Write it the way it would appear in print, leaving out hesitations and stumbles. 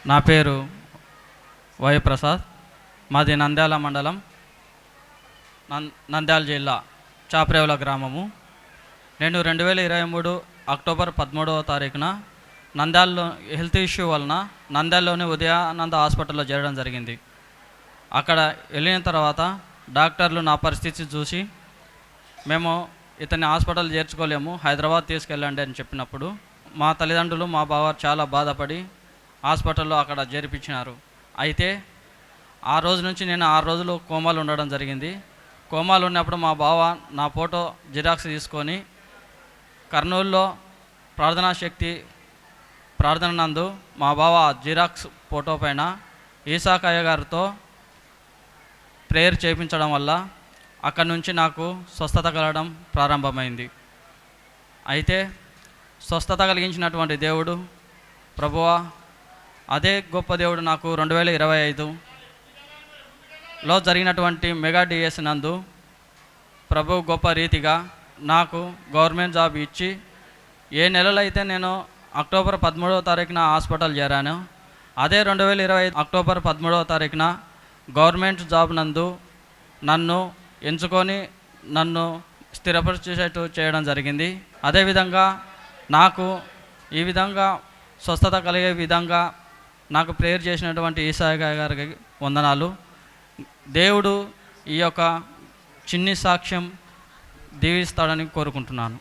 నా పేరు వై ప్రసాద్. మాది నంద్యాల మండలం, నంద్యాల జిల్లా, చాప్రేవుల గ్రామము. నేను 2023 అక్టోబర్ 13వ తారీఖున నంద్యాలలో హెల్త్ ఇష్యూ వలన నంద్యాలలోని ఉదయానంద హాస్పిటల్లో చేరడం జరిగింది. అక్కడ వెళ్ళిన తర్వాత డాక్టర్లు నా పరిస్థితి చూసి, మేము ఇతన్ని హాస్పిటల్ చేర్చుకోలేము, హైదరాబాద్ తీసుకెళ్ళండి అని చెప్పినప్పుడు మా తల్లిదండ్రులు, మా బావ చాలా బాధపడి హాస్పిటల్లో అక్కడ చేర్పించినారు. అయితే ఆ రోజు నుంచి నేను 6 రోజులు కోమాలు ఉండడం జరిగింది. కోమాలు ఉన్నప్పుడు మా బావ నా ఫోటో జిరాక్స్ తీసుకొని కర్నూలులో ప్రార్థనా శక్తి ప్రార్థన నందు మా బావ జిరాక్స్ ఫోటో పైన ఈసాకయ్య గారితో ప్రేయర్ చేయించడం వల్ల అక్కడి నుంచి నాకు స్వస్థత కలగడం ప్రారంభమైంది. అయితే స్వస్థత కలిగించినటువంటి దేవుడు ప్రభువా, అదే గొప్ప దేవుడు నాకు 2025లో జరిగినటువంటి మెగా డిఎస్ నందు ప్రభు గొప్ప రీతిగా నాకు గవర్నమెంట్ జాబ్ ఇచ్చి, ఏ నెలలో అయితే నేను అక్టోబర్ 13వ తారీఖున హాస్పిటల్ చేరాను, అదే 2025 అక్టోబర్ 13వ తారీఖున గవర్నమెంట్ జాబ్ నందు నన్ను ఎంచుకొని నన్ను స్థిరపరిచేటట్టు చేయడం జరిగింది. అదేవిధంగా నాకు ఈ విధంగా స్వస్థత కలిగే విధంగా నాకు ప్రేయర్ చేసినటువంటి ఈసాకయ్య గారికి వందనాలు. దేవుడు ఈ యొక్క చిన్ని సాక్ష్యం దీవిస్తాడని కోరుకుంటున్నాను.